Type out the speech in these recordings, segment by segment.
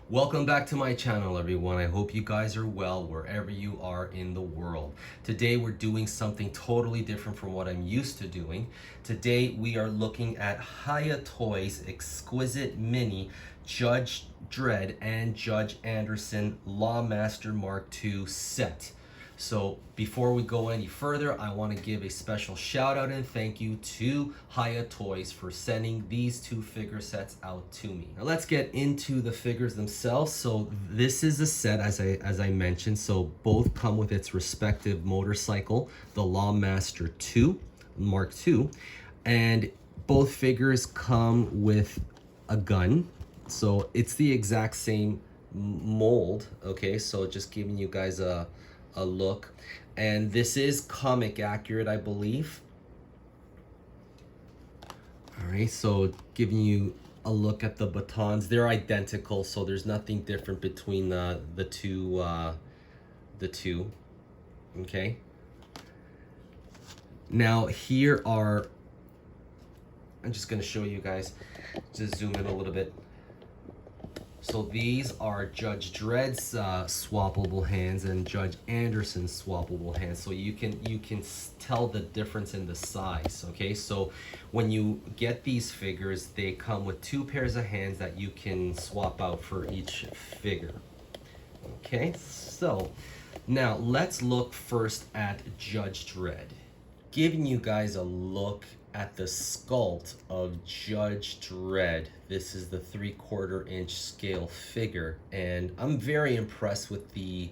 Welcome back to my channel, everyone. I hope you guys are well wherever you are in the world. Today we're doing something totally different from what I'm used to doing. Today we are looking at Hiya Toys Exquisite Mini Judge Dredd and Judge Anderson Lawmaster Mark II set. So before we go any further, I want to give a special shout out and thank you to Hiya Toys for sending these two figure sets out to me. Now let's get into the figures themselves. So this is a set as I mentioned. So both come with its respective motorcycle, the Lawmaster 2 Mark II, and both figures come with a gun. So it's the exact same mold. Okay, so just giving you guys a look, and this is comic accurate, I believe. All right, so giving you a look at the batons, they're identical, so there's nothing different between the two. Okay, now here are, I'm just going to show you guys, just zoom in a little bit. So these are Judge Dredd's swappable hands and Judge Anderson's swappable hands. So you can tell the difference in the size. Okay, so when you get these figures, they come with two pairs of hands that you can swap out for each figure. Okay, so now let's look first at Judge Dredd. Giving you guys a look at the sculpt of Judge Dredd. This is the 3/4 inch scale figure, and I'm very impressed with the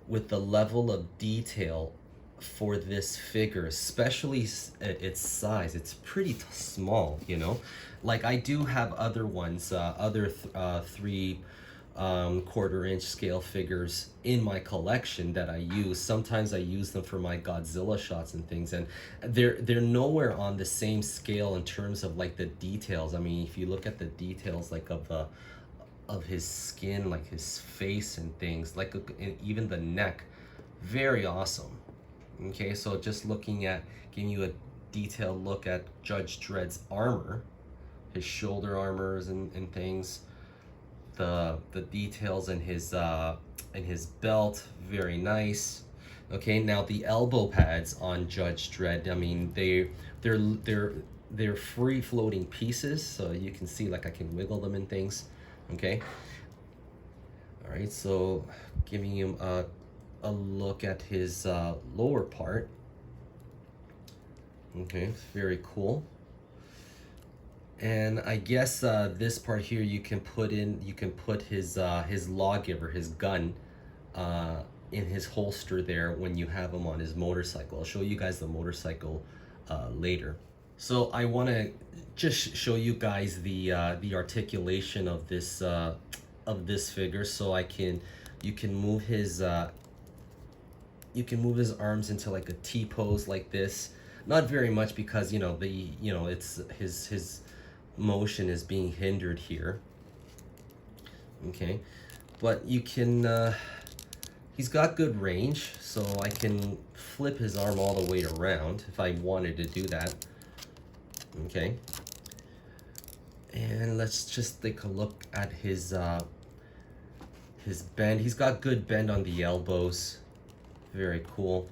level of detail for this figure, especially its size. It's pretty small, you know. Like I do have other ones, other 3/4 inch scale figures in my collection that I use. Sometimes I use them for my Godzilla shots and things, and they're nowhere on the same scale in terms of like the details. I mean, if you look at the details like of his skin, like his face and things, like and even the neck, very awesome. Okay, so just looking at, giving you a detailed look at Judge Dredd's armor, his shoulder armors and things, the details in his belt, very nice. Okay, now the elbow pads on Judge Dredd, I mean they're free floating pieces, so you can see, like, I can wiggle them and things. Okay, all right, so giving him a look at his lower part. Okay, very cool. And I guess this part here you can put his lawgiver, his gun, in his holster there when you have him on his motorcycle. I'll show you guys the motorcycle later. So I want to just show you guys the articulation of this figure. So you can move his arms into like a T pose like this. Not very much, because it's his motion is being hindered here. Okay, but you can he's got good range, so I can flip his arm all the way around if I wanted to do that. Okay, and let's just take a look at his bend. He's got good bend on the elbows, very cool.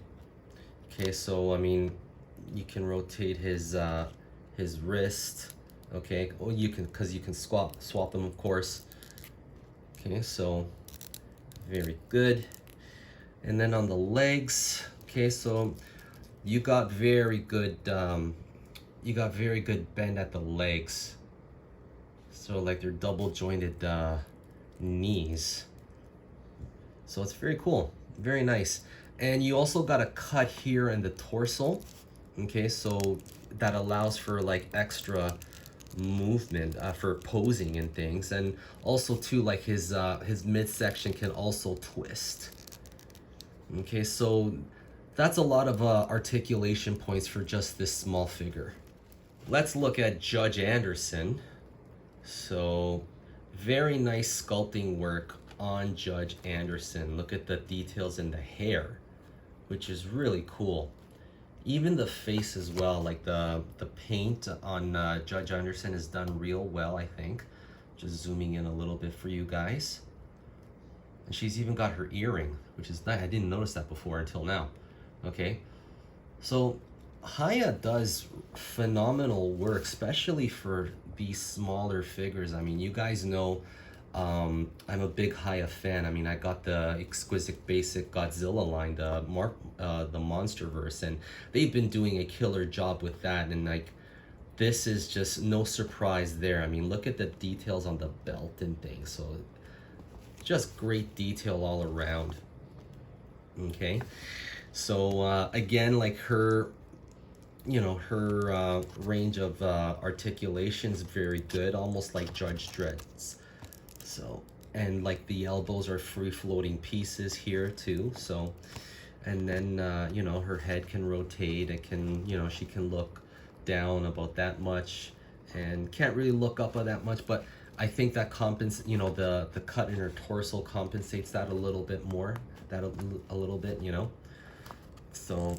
Okay, so I mean, you can rotate his wrist. Okay, well, you can swap them, of course. Okay, so very good. And then on the legs, okay, so you got very good bend at the legs. So like they're double jointed knees. So it's very cool, very nice. And you also got a cut here in the torso. Okay, so that allows for like extra movement for posing and things, and also too, like his midsection can also twist. Okay, so that's a lot of articulation points for just this small figure. Let's look at Judge Anderson. So very nice sculpting work on Judge Anderson. Look at the details in the hair, which is really cool. Even the face as well, like the paint on Judge Anderson is done real well, I think. Just zooming in a little bit for you guys. And she's even got her earring, which is nice. I didn't notice that before until now. Okay, so Hiya does phenomenal work, especially for these smaller figures. I mean, you guys know I'm a big Hiya fan. I mean, I got the Exquisite Basic Godzilla line, the Monsterverse, and they've been doing a killer job with that. And like, this is just no surprise there. I mean, look at the details on the belt and things. So just great detail all around. Okay, so again, like her, you know, her range of articulation is very good, almost like Judge Dredd's. So, and like the elbows are free floating pieces here too. So, and then you know, her head can rotate. It can, you know, she can look down about that much and can't really look up that much, but I think that you know, the cut in her torso compensates that a little bit more, that a little bit, you know. So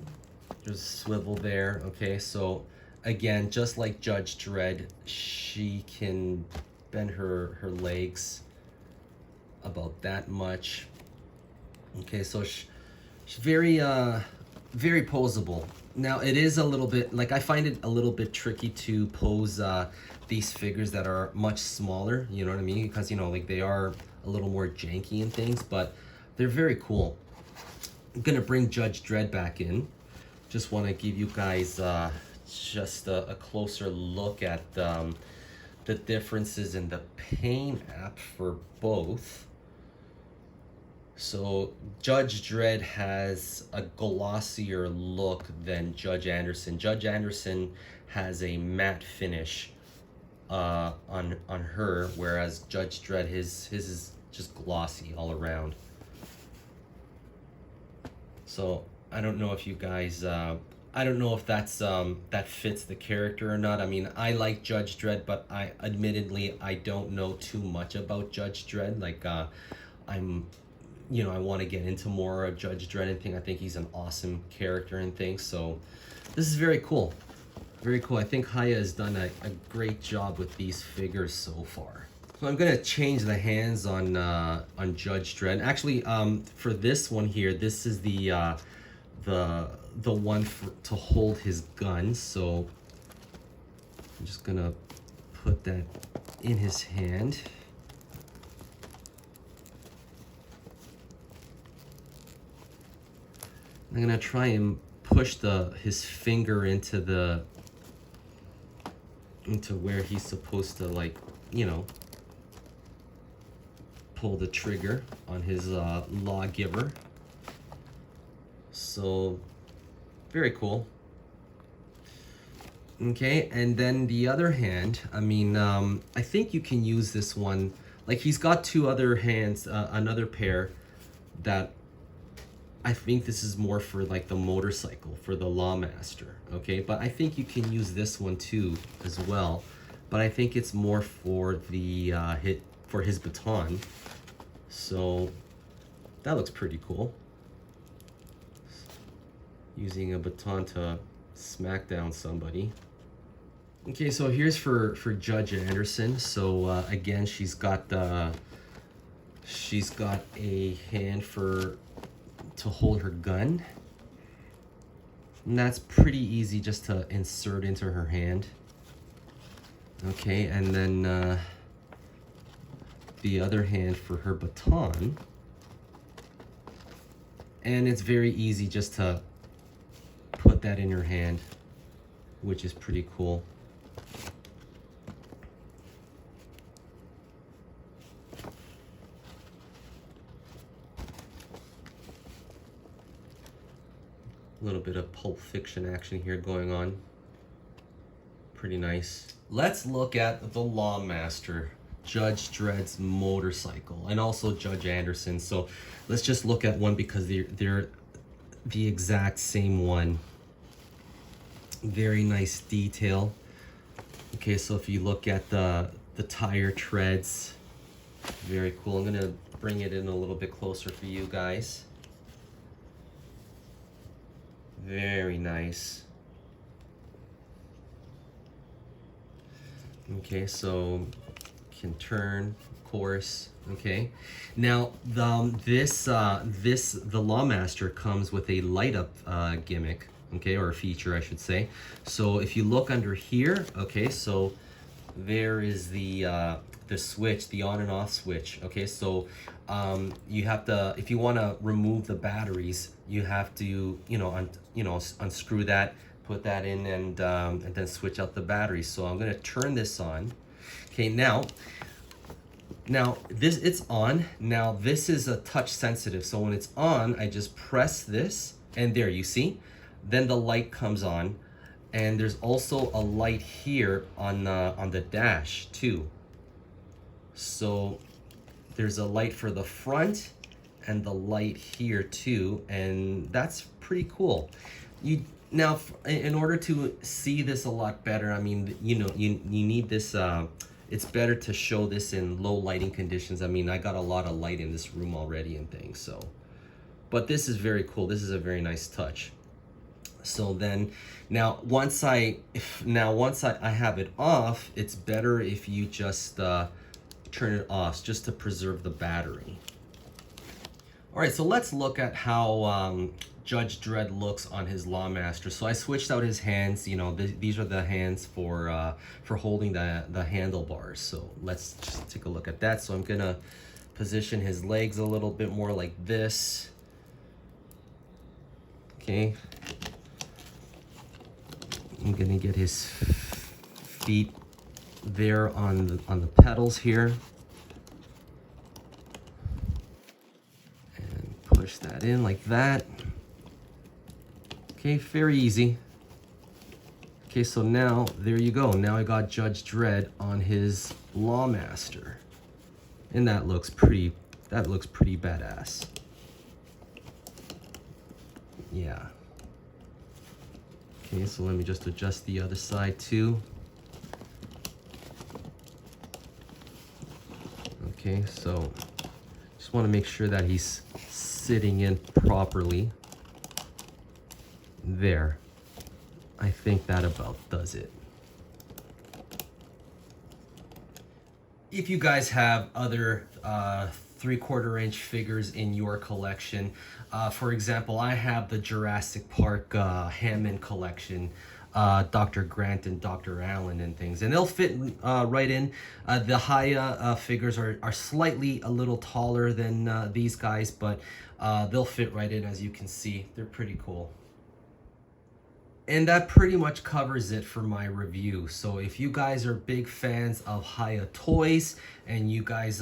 just swivel there. Okay, so again, just like Judge Dredd, she can bend her legs about that much. Okay, so she's very very posable. Now it is a little bit, like, I find it a little bit tricky to pose these figures that are much smaller, you know what I mean, because, you know, like, they are a little more janky and things, but they're very cool. I'm gonna bring Judge Dredd back in. Just want to give you guys just a closer look at the differences in the paint app for both. So Judge Dredd has a glossier look than Judge Anderson. Judge Anderson has a matte finish on her, whereas Judge Dredd, his is just glossy all around. So I don't know if you guys, I don't know if that's that fits the character or not. I mean, I like Judge Dredd, but admittedly I don't know too much about Judge Dredd. Like, I'm, you know, I want to get into more of Judge Dredd and thing. I think he's an awesome character and things. So this is very cool. Very cool. I think Hiya has done a great job with these figures so far. So I'm gonna change the hands on Judge Dredd. Actually, for this one here, this is the one to hold his gun. So I'm just gonna put that in his hand. I'm gonna try and push his finger into where he's supposed to, like, you know, pull the trigger on his lawgiver. So very cool. Okay, and then the other hand, I mean, I think you can use this one, like, he's got two other hands, another pair that I think this is more for, like, the motorcycle, for the Lawmaster, okay? But I think you can use this one too as well. But I think it's more for the for his baton. So that looks pretty cool. Using a baton to smack down somebody. Okay, so here's for Judge Anderson. So again, she's got a hand to hold her gun, and that's pretty easy just to insert into her hand. Okay, and then the other hand for her baton, and it's very easy just to put that in your hand, which is pretty cool. A little bit of Pulp Fiction action here going on. Pretty nice. Let's look at the Lawmaster, Judge Dredd's motorcycle, and also Judge Anderson. So let's just look at one because they're the exact same one. Very nice detail. Okay, so if you look at the tire treads, very cool. I'm gonna bring it in a little bit closer for you guys. Very nice. Okay, so can turn, of course. Okay, now the Lawmaster comes with a light up gimmick, okay, or a feature I should say. So if you look under here, okay, so there is the switch, the on and off switch. Okay, so you have to, if you want to remove the batteries, you have to unscrew that, put that in, and then switch out the batteries. So I'm gonna turn this on. Okay, now this, it's on. Now this is a touch sensitive, so when it's on, I just press this, and there you see, then the light comes on, and there's also a light here on the dash too. So there's a light for the front and the light here too, and that's pretty cool. Now in order to see this a lot better, I mean, you need this. It's better to show this in low lighting conditions. I mean, I got a lot of light in this room already and things, so. But this is very cool. This is a very nice touch. So then, now once I have it off, it's better if you just turn it off, just to preserve the battery. All right, so let's look at how Judge Dredd looks on his Lawmaster. So I switched out his hands. You know, these are the hands for holding the handlebars. So let's just take a look at that. So I'm gonna position his legs a little bit more like this. Okay. I'm gonna get his feet there on the pedals here. And push that in like that. Okay, very easy. Okay, so now, there you go. Now I got Judge Dredd on his Lawmaster. And that looks pretty badass. Yeah. Okay, so let me just adjust the other side too. Okay, so just want to make sure that he's sitting in properly. There. I think that about does it. If you guys have other 3/4 inch figures in your collection, for example, I have the Jurassic Park Hammond collection, Dr. Grant and Dr. Allen and things, and they'll fit right in. The Hiya figures are slightly a little taller than these guys, but they'll fit right in. As you can see, they're pretty cool. And that pretty much covers it for my review. So if you guys are big fans of Hiya Toys and you guys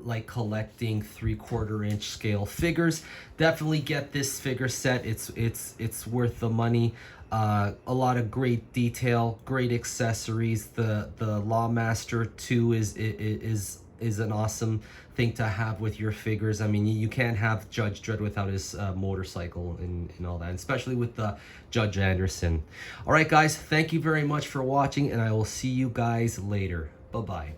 like collecting 3/4 inch scale figures, definitely get this figure set. It's worth the money. A lot of great detail, great accessories. The Lawmaster 2 is an awesome thing to have with your figures. I mean, you can't have Judge Dredd without his motorcycle and all that, especially with the Judge Anderson. All right, guys, thank you very much for watching, and I will see you guys later. Bye-bye.